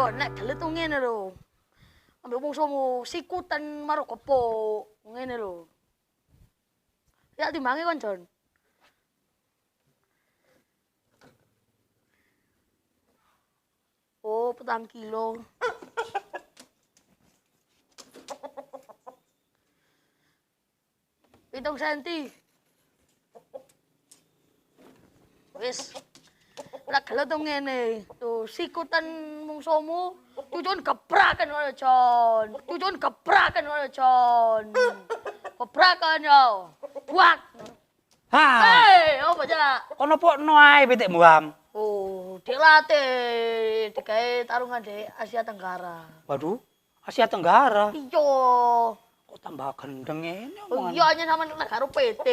Yo nek gelet ngene lho. Ambek wong somo sikutan marang kepo ngene lho. Ya timbange kon, Jon. Oh, 4 kilo. Pitung senti. Wis. Ora gelet ngene. Tuh sikutan mungsumu, cucun gebrakan ora, Jon. Cucun gebrakan ora, Jon. Gebrakan yo. Buak. Ha. Hei, apa Cak? Kono pokno ae pitik Muam. Oh, dilatih digawe tarungan di Asia Tenggara. Waduh, Asia Tenggara. Iya. Kok tambah gendeng ngene Oh omongan. iya, hanya sama negara PT.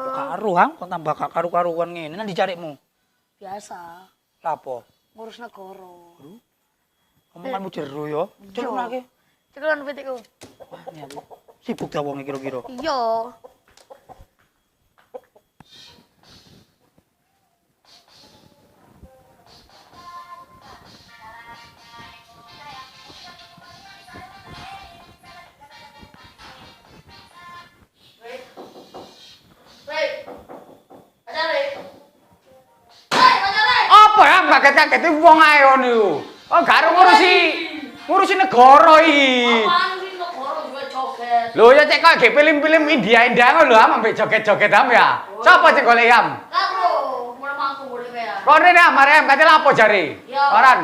Karo hang, kok tambah gak karu-karuan ngene nang dicarimu. Biasa, Lapo? ngurus negara. Omonganmu jero ya. Celunake. Cekelan PT ku. Wah, ini aku sibuk ta wonge kira-kira. Iya. Apa ya kaget-kaget wong ae ngono iku. Oh, gak ngurusi negara iki. Apaan sih negara juga joget? Lho ya cek kok film-film India ngono lho, ambek joget-joget am ya. Sapa sing golek am? Karo, mulai mampu boleh ya. Kone nek amare am kate lapo jare? Ya. Oran.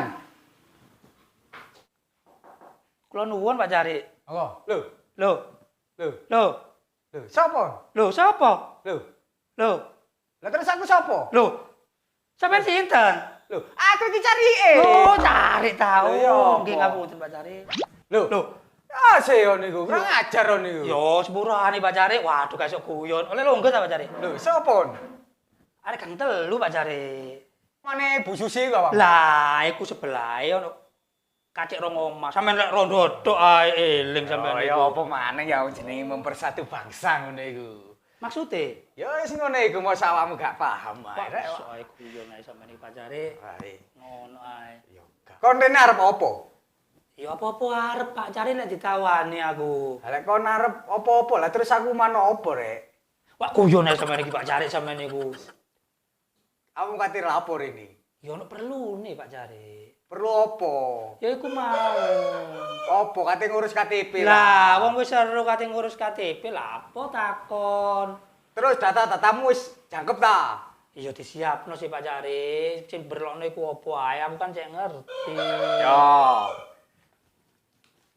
Kula nuwun Pak Cari. Apa? Lho, Lho, lho, lho, lho, sapa? lho sapa? Lho. Lho, Lah terus aku sapa? lho. Sampeyan sinten? Lho, aku iki carike. Oh, Cari tahu. Lho, ya apa? Nggih ngapunten Pak Cari. Lho. Lho, Ah, seo niku, kurang ajar niku. yo sepurane Pak Cari. Waduh kasuk guyon. Oleh longgo ta Pak Cari? Lho, sapa? Arek kang telu Pak Cari. Mane Bu Susi kok, Pak? Lah, iku sebelahe ono kacik rong omah. Sampeyan lek rondo tok ae eling sampeyan Ya iku. apa maneh ya jenenge mempersatu bangsa ngono iku. Maksude? Ya wis ngono iku mosok awakmu gak paham ae. Pak, sok ae guyon ae sampeyan iki Pak Cari. Ae. Ngono ae. Ya gak. Kontene arep apa? Ya apa-apa arep Pak Cari lek ditawani aku. Lah kon arep apa-apa lah terus aku mano apa rek? Wah guyon ae sampeyan iki Pak Cari sampeyan niku. Kamu kate lapor ini. Ya ono perlu nih Pak Cari. Perlu apa? Ya iku mau. Apa kate ngurus KTP Lah, wong wis seru kate ngurus KTP lah apa takon. Terus data-datamu wis jangkep ta? Iya disiapno sih Pak Cari. Sing berlokno iku apa ae aku kan cek ngerti. Ya.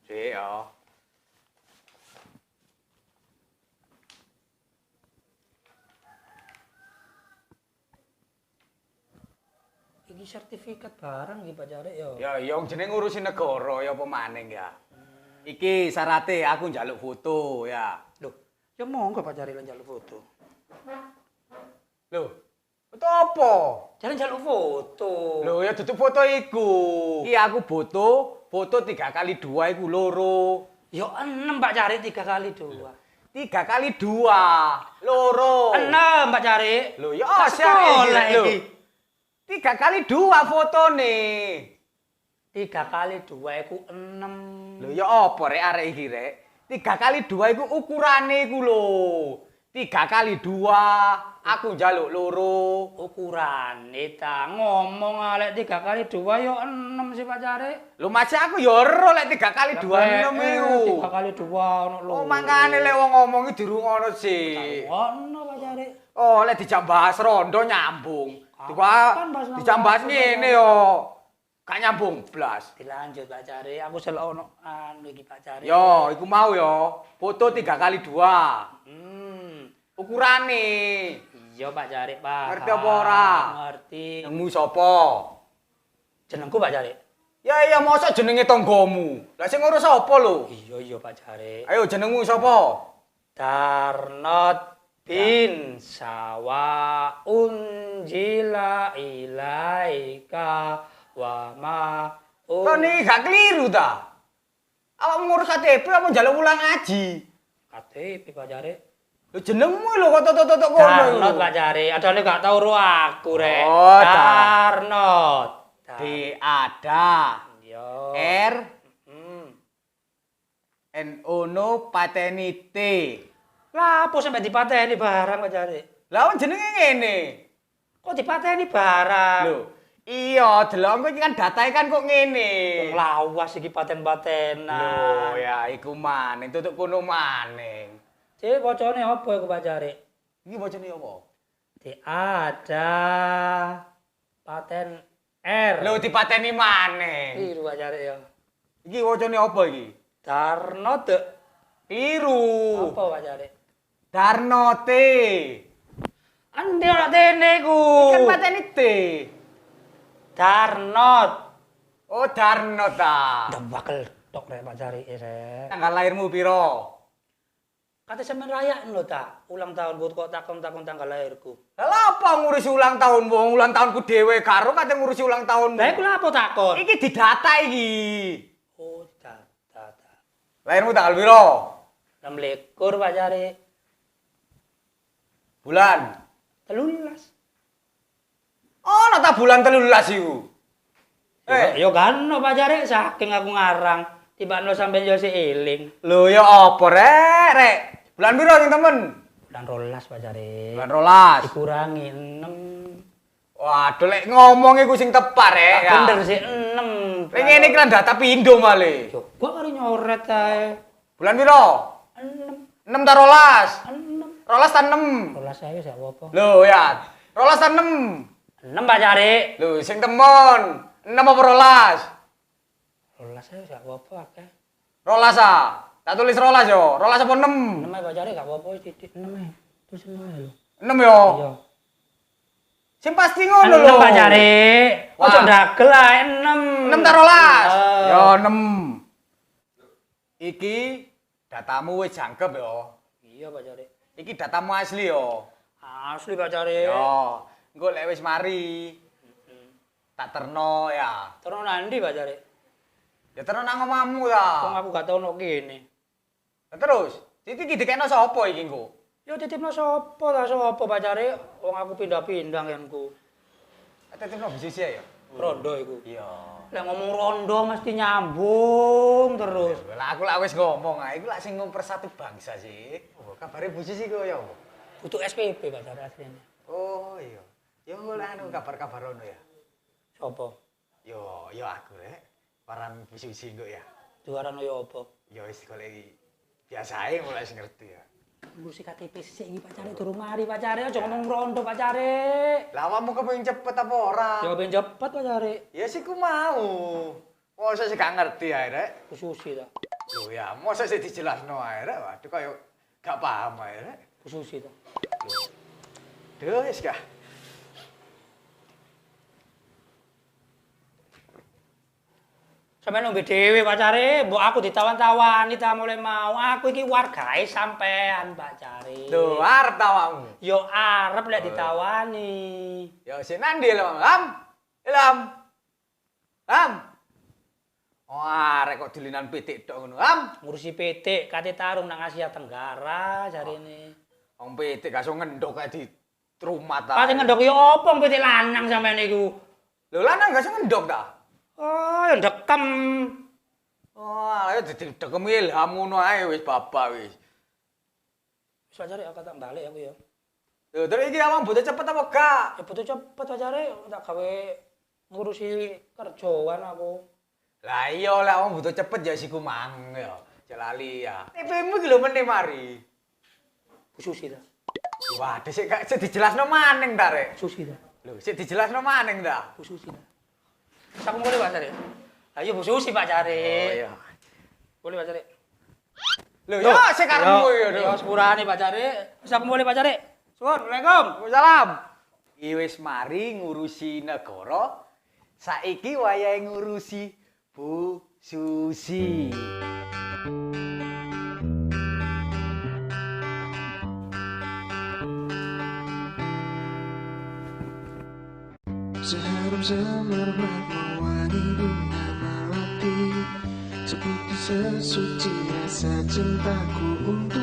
Sik ya. Iki sertifikat barang iki Pak Cari ya. Ya iya jeneng ngurusi negara ya apa maning ya. Iki syarate aku njaluk foto ya. Loh, ya monggo Pak Cari lan njaluk foto. Loh, foto apa? Cari njaluk foto. Loh ya dudu foto iku. Iki aku foto 3x2 iku loro. Ya 6 Pak Cari 3 kali 2. 3x2 loro. 6 Pak Cari. Loh ya Tak sekolah lho. iki. 3x2 fotone. 3 kali 2 iku 6. Lho ya apa rek arek iki rek? 3x2 iku ukurane iku lho. 3x2 aku njaluk loro. Ukurane ta ngomong alek 3 kali 2 ya 6 sih Pak Cari. Lho masih aku ya ero lek 3x2 6 iku. 3 kali 2 ono lho. Oh mangkane lek wong ngomongi dirungono sih. Ono Pak Cari. Oh lek dijak bahas rondo nyambung. Kapan bahas rondo? Dijambas ngene yo. Gak nyambung blas. Dilanjut Pak Cari. Aku selok ono anu iki Pak Cari. Yo, iku mau yo. Foto 3x2. Ukurane. Iya Pak Cari, Pak. Ngerti apa ora? Ngerti. Jenengmu sapa? Jenengku Pak Cari. Ya iya mosok jenenge tanggamu. Lah sing ngurus sapa lho? Iya Pak Cari. Ayo jenengmu sapa? Darnot bin sawa unjila ilaika wa ma Kok niki gak keliru ta? Awak ngurus KTP apa njaluk ulang ngaji? KTP Pak Cari. Lho jenengmu lho kok totok-totok ngono. Darnot Pak Cari. Adane gak tau ro aku rek. Oh, Darnot. Ada. Iya. Yo. R Hmm. N ono pateni T. Lah apa sampe dipateni barang pacare? Lah wong jenenge ngene. Kok dipateni barang? Lho, iya, delok iki kan datae kan kok ngene. Wong lawas iki paten-patenan. Lho, ya iku maning, tutuk kono maning. Cek wacane apa iku pacare? Iki bacane apa? Ada paten R. Lho dipateni maning. Iku pacare ya. Iki wacane apa iki? Darno de. Kliru. Apa pacare? Darno T. Andi ora tene iku. Kan pateni T. Darnot. Oh, Darno ta. Debakel tok rek pacare rek. Tanggal lahirmu piro? Kate sampean rayain lho ta, ulang tahun kok takon-takon tanggal lahirku. Lah apa ngurusi ulang tahun wong ulang tahunku dhewe karo kate ngurusi ulang tahunmu. Lah iku lha apa takon? Iki didata iki. Oh, data. Lahirmu tanggal piro? 26 pacare. Bulan. 13. Oh, nata bulan 13 iku. Yo kan no pacare saking aku ngarang, tibakno sampean yo eling. Lho ya apa rek? Bulan piro sing temen? Bulan 12 pacare. Bulan 12. Dikurangi 6. Waduh lek ngomong iku sing tepat rek. Tak bener sih 6. Lek ngene iki kan data pindo male. Yo gua karo nyoret ae. Bulan piro? 6. 6 ta 12? 6. 12 ta 6. 12 saya wis apa? Lho ya, 12 ta 6. 6 pacare. Lho sing temon 6 apa 12? 12 saya wis apa akeh. 12 ah. Tak tulis 12 yo. 12 apa 6? 6 ae pacare gak apa-apa wis titik 6 ae. Terus 6 ae lho. 6 yo. Iya. Sing pasti ngono lho. 6 pacare. Wah. Ojo ndagel ae 6. 6 ta 12? Yo 6. Iki datamu wis jangkep yo. Iya pacare. Iki datamu asli yo. Asli pacare. Yo, engko lek wis mari tak terno ya. Terus nanti pacare. Ya terno nang omahmu Wong ta. aku gak tau ono kene. Lah terus, iki dikekno sapa iki engko? Ya titipno sapa pacare? Wong aku pindah-pindah ngenku. Tetepno bisnis ya. Rondo iku. Iya. Lek ngomong rondo mesti nyambung terus. Lah aku lak wis ngomong ah, iku lak sing mempersatu bangsa sih. Oh, kabare bisnis iku ya apa? Butuh SPP pacare asline. Oh iya. Yo lah anu kabar-kabar ono ya. Sopo? Yo aku rek. Paran bisnis engko ya. Juarane yo apa? Yo wis golek biasae mulai sing ngerti ya. Ngurusi KTP sik iki pacare durung mari pacare aja ngomong rondo pacare. Lah awakmu kepengin cepet apa ora? Ya ben cepet pacare. Ya sih ku mau. Masa sih gak ngerti ae rek. Khususi ta. Lho ya, masa sih dijelasno ae rek. Waduh kaya gak paham ae rek. Khususi ta. Duh wis gak. Sampeyan ngombe dhewe pacare, mbok aku ditawan-tawani ta mulai mau. Aku iki wargae sampean pacare. Lho arep ta awakmu? Yo arep lek ditawani. Ya sing nandi lho, Lam. Lam. Lam. Oh, arek kok dilinan pitik tok ngono, Lam. Ngurusi PT kate tarung nang Asia Tenggara jarine. Wong pitik gak iso ngendok kae di rumah ta. Kate ngendok yo opo PT lanang sampean iku? Lho lanang gak iso ngendok ta? Oh, yo ndekem. Oh, ayo didekem ilham ngono ae wis bapak wis. Wis pacare aku tak balik aku ya. Lho, terus iki awak butuh cepet apa gak? Ya butuh cepet pacare tak gawe ngurusi kerjaan aku. Lah iya lek awak butuh cepet ya siku mang ya. Jalali ya. TP-mu iki lho meneh mari. Khususi ta. Waduh sik gak dijelasno maning ta rek. Khususi ta. Lho, sik dijelasno maning ta? Khususi ta. Sak boleh pacare. Ayo khususi pacare. Oh iya. Boleh pacare. Lho, ya sik karepmu ya. Yo sepurane pacare. Sak boleh pacare. Suwun, Assalamualaikum. Waalaikumsalam. Iki wis mari ngurusi negara. Saiki wayahe ngurusi Bu Susi. Seharum semerbak mewangi bunga melati, seperti sesuci rasa cintaku untuk